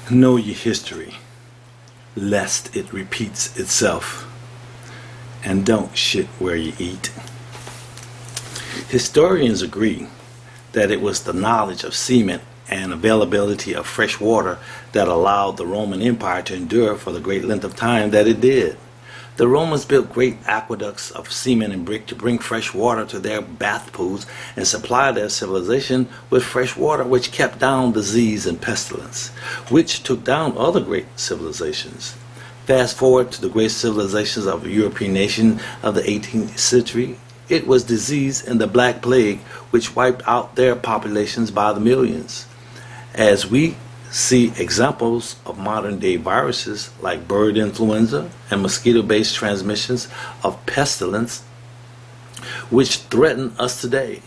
Know your history, lest it repeats itself. And don't shit where you eat. Historians agree that it was the knowledge of semen and availability of fresh water that allowed the Roman Empire to endure for the great length of time that it did. The Romans built great aqueducts of cement and brick to bring fresh water to their bath pools and supply their civilization with fresh water, which kept down disease and pestilence, which took down other great civilizations. Fast forward to the great civilizations of the European nation of the 18th century. It was disease and the Black Plague which wiped out their populations by the millions. As we see examples of modern-day viruses like bird influenza and mosquito-based transmissions of pestilence which threaten us today.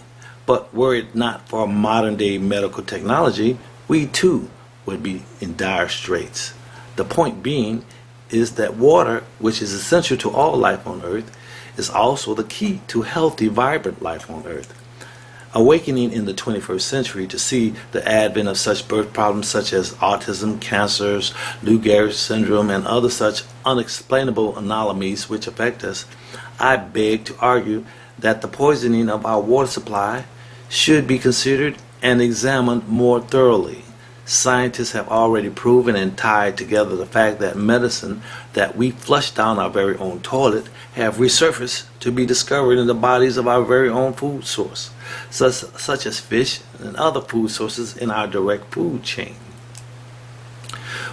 But were it not for modern-day medical technology, we too would be in dire straits. The point being is that water, which is essential to all life on Earth, is also the key to healthy, vibrant life on Earth. Awakening in the 21st century to see the advent of such birth problems such as autism, cancers, Lou Gehrig's syndrome, and other such unexplainable anomalies which affect us, I beg to argue that the poisoning of our water supply should be considered and examined more thoroughly. Scientists have already proven and tied together the fact that medicine that we flush down our very own toilet have resurfaced to be discovered in the bodies of our very own food source, such as fish and other food sources in our direct food chain.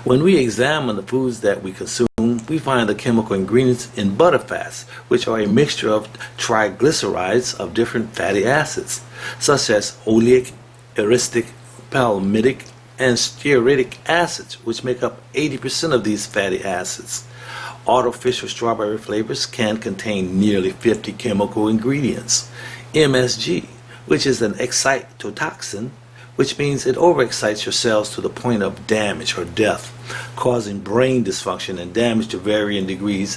When we examine the foods that we consume, we find the chemical ingredients in butterfats, which are a mixture of triglycerides of different fatty acids, such as oleic, eristic, palmitic, and stearic acids, which make up 80% of these fatty acids. Artificial strawberry flavors can contain nearly 50 chemical ingredients. MSG, which is an excitotoxin, which means it overexcites your cells to the point of damage or death, causing brain dysfunction and damage to varying degrees,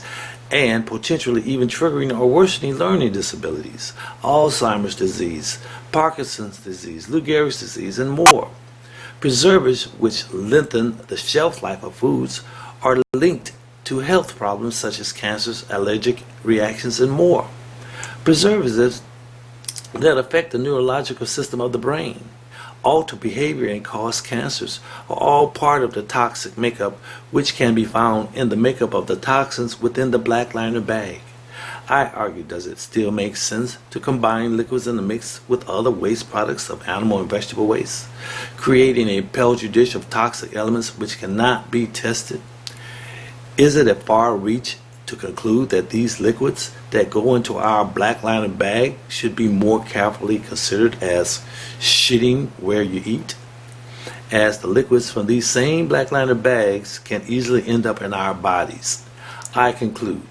and potentially even triggering or worsening learning disabilities, Alzheimer's disease, Parkinson's disease, Lou Gehrig's disease, and more. Preservatives, which lengthen the shelf life of foods, are linked to health problems such as cancers, allergic reactions, and more. Preservatives that affect the neurological system of the brain, alter behavior, and cause cancers are all part of the toxic makeup which can be found in the makeup of the toxins within the black liner bag. I argue, does it still make sense to combine liquids in the mix with other waste products of animal and vegetable waste, creating a petri dish of toxic elements which cannot be tested? Is it a far reach to conclude that these liquids that go into our black liner bag should be more carefully considered as shitting where you eat, as the liquids from these same black liner bags can easily end up in our bodies? I conclude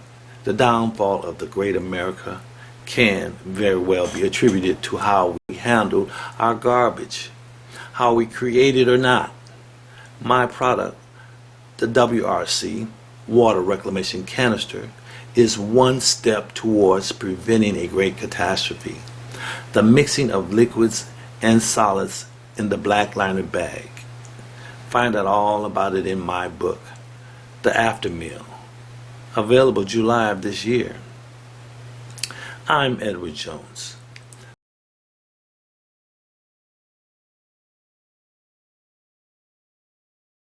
the downfall of the great America can very well be attributed to how we handle our garbage, how we create it or not. My product, the WRC water reclamation canister, is one step towards preventing a great catastrophe: the mixing of liquids and solids in the black liner bag. Find out all about it in my book, The Aftermeal, available July of this year. I'm Edward Jones.